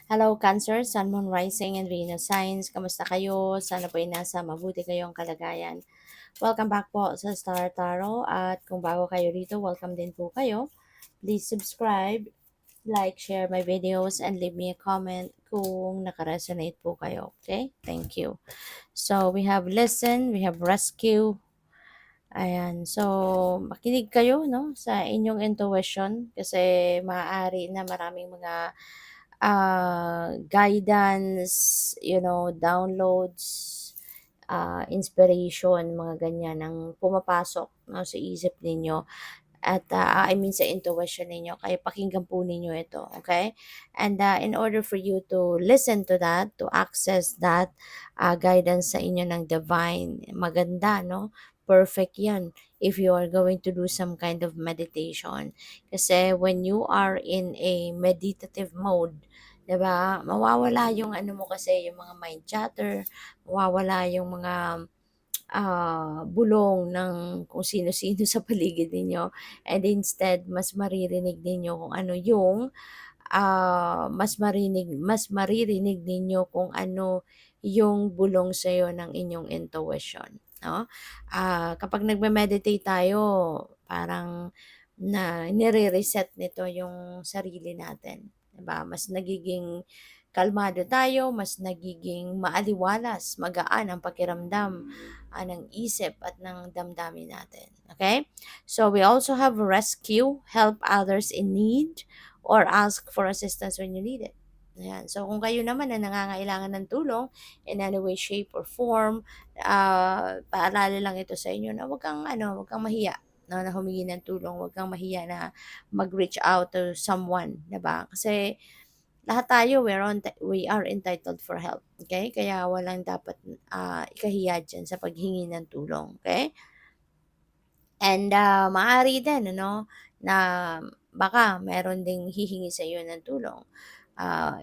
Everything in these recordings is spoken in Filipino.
Hello Cancer, Sun, Moon, Rising, and Venus Signs. Kamusta kayo? Sana po ay nasa mabuti kayong kalagayan. Welcome back po sa Star Tarot at kung bago kayo rito, welcome din po kayo. Please subscribe, like, share my videos, and leave me a comment kung nakaresonate po kayo. Okay? Thank you. So, we have listen, we have rescue. Ayan. So, makinig kayo no, sa inyong intuition kasi maaari na maraming mga guidance, downloads, inspiration, mga ganyan ang pumapasok no, sa isip ninyo at I mean sa intuition ninyo. Kaya pakinggan po ninyo ito, okay? And in order for you to listen to that, to access that guidance sa inyo ng divine, maganda, no? Perfect yan if you are going to do some kind of meditation. Kasi when you are in a meditative mode, 'di ba? Mawawala yung ano mo kasi yung mga mind chatter, mawawala yung mga bulong ng kung sino-sino sa paligid ninyo and instead mas maririnig ninyo kung ano yung mas maririnig ninyo kung ano yung bulong sa ng inyong intuition, no? Kapag nagme-meditate tayo, parang nire-reset nito yung sarili natin, 'di ba? Mas nagiging kalmado tayo, mas nagiging maaliwalas, magaan ang pakiramdam ng isip at ng damdamin natin. Okay? So we also have rescue, help others in need, or ask for assistance when you need it. Ayan. So kung kayo naman na nangangailangan ng tulong in any way, shape, or form, paalala lang ito sa inyo na wag kang mahiya no, na humingi ng tulong, wag kang mahiya na mag-reach out to someone, 'di ba? Kasi lahat tayo we are entitled for help, okay? Kaya walang dapat ikahiya diyan sa paghingi ng tulong, okay? And maaari din ano na baka meron ding hihingi sa iyo ng tulong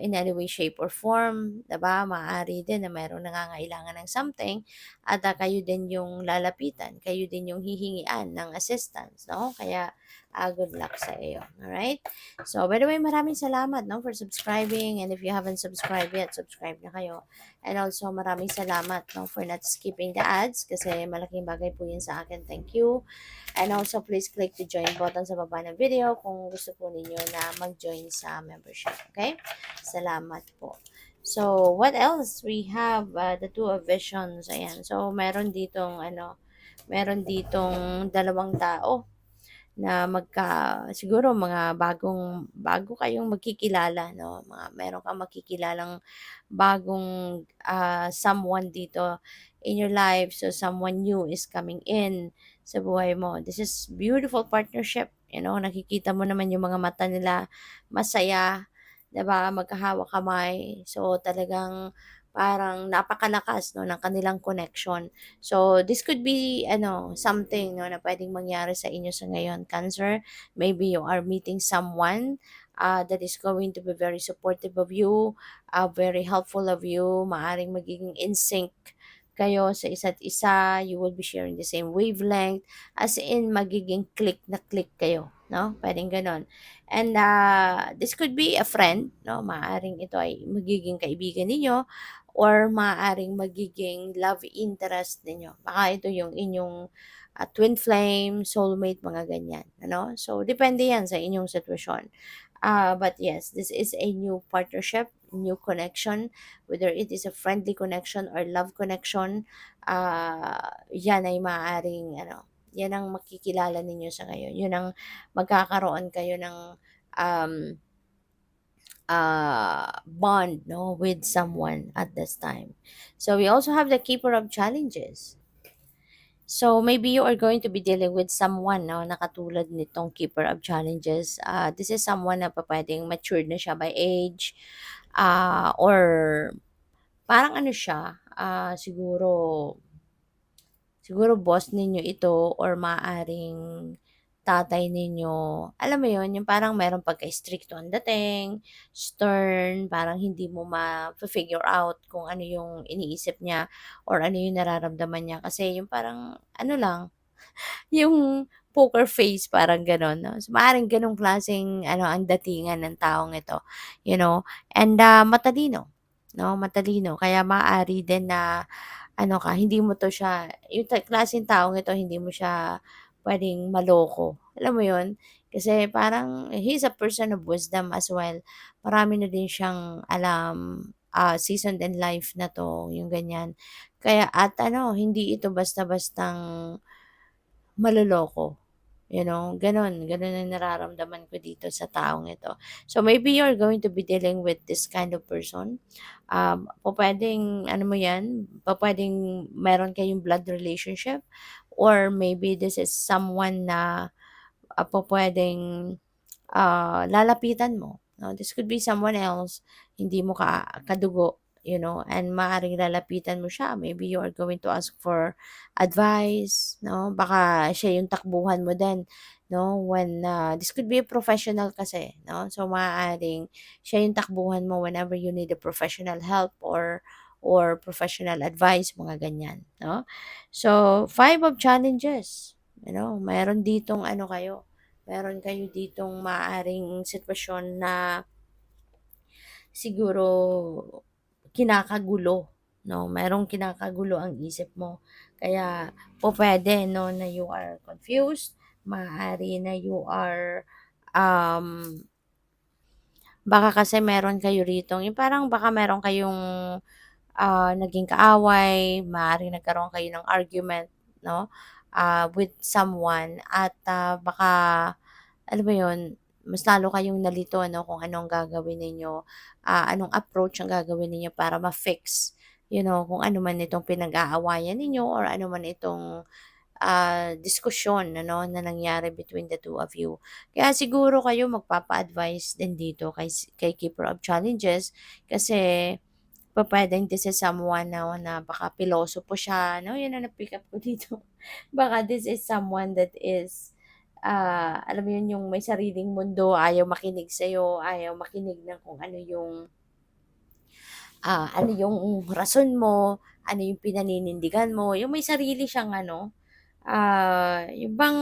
in any way, shape, or form, 'di ba? Maaari din na mayroong nangangailangan ng something at kayo din yung lalapitan, kayo din yung hihingian ng assistance, no? Kaya good luck sa iyo. Alright? So, by the way, maraming salamat no, for subscribing and if you haven't subscribed yet, subscribe na kayo. And also, maraming salamat no, for not skipping the ads kasi malaking bagay po yun sa akin. Thank you. And also, please click the join button sa baba ng video kung gusto po ninyo na mag-join sa membership. Okay? Salamat po. So, what else? We have the two of visions. Ayan. So, meron ditong dalawang tao na siguro mga bago kayong magkikilala, no? Meron kang makikilalang bagong someone dito in your life. So, someone new is coming in sa buhay mo. This is beautiful partnership. Nakikita mo naman yung mga mata nila masaya, 'di ba? Magkahawak kamay. So, talagang parang napakalakas no ng kanilang connection. So, this could be something no na pwedeng mangyari sa inyo sa ngayon, Cancer. Maybe you are meeting someone that is going to be very supportive of you, very helpful of you, maaring magiging in sync kayo sa isa't isa, you will be sharing the same wavelength, as in magiging click na click kayo, no? Pwedeng ganon. And this could be a friend, no? Maaring ito ay magiging kaibigan ninyo or maaaring magiging love interest ninyo. Baka ito yung inyong twin flame, soulmate, mga ganyan. Ano? So, depende yan sa inyong sitwasyon. But yes, this is a new partnership, new connection, whether it is a friendly connection or love connection, yan ay maaaring, yan ang makikilala ninyo sa ngayon. Yun ang magkakaroon kayo ng um, bond no with someone at this time. So we also have the keeper of challenges. So maybe you are going to be dealing with someone no na katulad nitong keeper of challenges. This is someone na pwedeng matured na siya by age or parang ano siya siguro boss ninyo ito or maaring tatay ninyo. Alam mo yon yung parang meron pagka-stricto ang dating, stern, parang hindi mo ma-figure out kung ano yung iniisip niya or ano yung nararamdaman niya. Kasi yung parang, ano lang, yung poker face parang gano'n 'no. So, maaaring gano'ng klaseng ano ang datingan ng taong ito, you know, and, matalino 'no, matalino kaya maaari din na ano ka, hindi mo 'to siya yung klaseng taong ito hindi mo siya puwedeng maloko, alam mo 'yun? Kasi parang he's a person of wisdom as well. Marami na din siyang alam, seasoned in life na 'to, yung ganyan. Kaya at ano, hindi ito basta-bastang maloloko, gano'n. Gano'n ang nararamdaman ko dito sa taong ito. So, maybe you're going to be dealing with this kind of person. Pupuwedeng ano mo 'yan, pupuwedeng meron kayong blood relationship or maybe this is someone na, pupuwedeng lalapitan mo, 'no? This could be someone else, hindi mo kadugo, and maaaring lalapitan mo siya. Maybe you are going to ask for advice, 'no? Baka siya yung takbuhan mo din, 'no? When, this could be a professional kasi, 'no? So, maaaring siya yung takbuhan mo whenever you need a professional help or professional advice, mga ganyan, 'no? So, 5 of challenges, meron ditong ano kayo, meron kayo ditong maaaring sitwasyon na siguro kinakagulo, 'no? Merong kinakagulo ang isip mo. Kaya pupuwede 'no, na you are confused, maaari na you are, um, baka kasi meron kayo ritong yung parang baka meron kayong, naging kaaway, maaaring nagkaroon kayo ng argument 'no, with someone at, baka alam mo 'yun, mas lalo kayong nalito ano kung anong gagawin ninyo, anong approach ang gagawin ninyo para ma-fix, kung ano man itong pinag-aawayan ninyo or ano man itong, diskusyon ano na nangyari between the two of you. Kaya siguro kayo magpapa-advice din dito kay Keeper of Challenges kasi pupuwedeng this is someone na baka pilosopo siya 'no, 'yun ang na-pick up ko dito. Baka this is someone that is, alam mo 'yun, yung may sariling mundo, ayaw makinig sa'yo, ayaw makinig ng kung ano yung rason mo, ano yung pinaninindigan mo, yung may sarili siyang ano, yung bang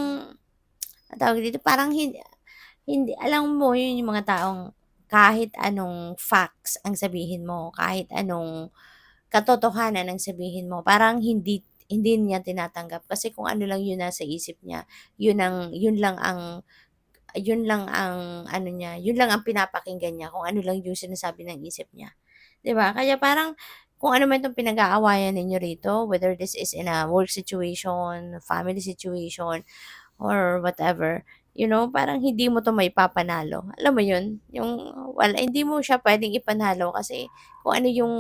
anong tawag dito, parang hindi alam mo yun yung mga taong kahit anong facts ang sabihin mo, kahit anong katotohanan ang sabihin mo, parang hindi hindi niya tinatanggap kasi kung ano lang yun nasa isip niya, yun lang ang ano niya, yun lang ang pinapakinggan niya, kung ano lang yung sinasabi ng isip niya, 'di ba? Kaya parang kung ano man itong pinag-aawayan ninyo rito, whether this is in a work situation, family situation, or whatever, parang hindi mo 'to maipapanalo. Alam mo 'yun? Hindi mo siya puwedeng ipanalo kasi kung ano yung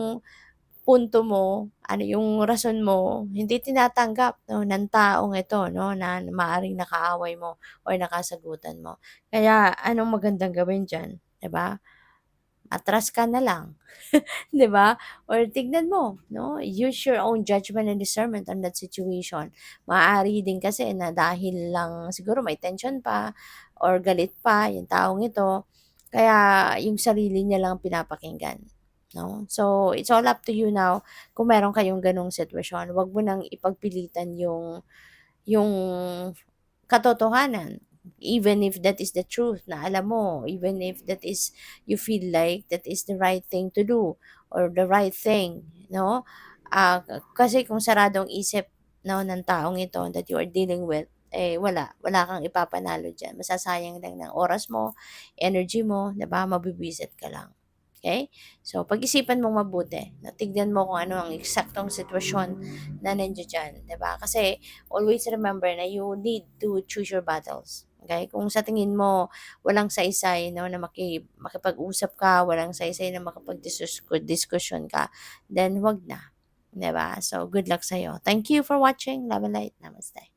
punto mo, ano yung rason mo, hindi tinatanggap 'no, ng taong ito 'no, na maaaring nakaaway mo or nakasagutan mo. Kaya anong magandang gawin diyan, 'di ba? Atras ka na lang. 'Di ba? Or tignan mo 'no, use your own judgment and discernment on that situation. Maaari din kasi na dahil lang siguro may tension pa or galit pa yung taong ito, kaya yung sarili niya lang ang pinapakinggan, 'no? So, it's all up to you now kung meron kayong gano'ng sitwasyon, 'wag mo nang ipagpilitan yung katotohanan. Even if that is the truth na alam mo, even if that is you feel like that is the right thing to do or the right thing, 'no? Kasi kung saradong isip 'no, ng taong ito that you are dealing with, wala kang ipapanalo diyan. Masasayang lang ng oras mo, energy mo, 'di ba? Mabibwisit ka lang. Okay. So, pag-isipan mong mabuti na tignan mo kung ano ang eksaktong sitwasyon na nandiyo diyan, 'di ba? Kasi always remember na you need to choose your battles. Okay? Kung sa tingin mo walang saysay 'no, na makipag-usap ka, walang saysay na diskusyon ka, then 'wag na, 'di ba? So, good luck sa'yo. Thank you for watching. Love and light. Namaste.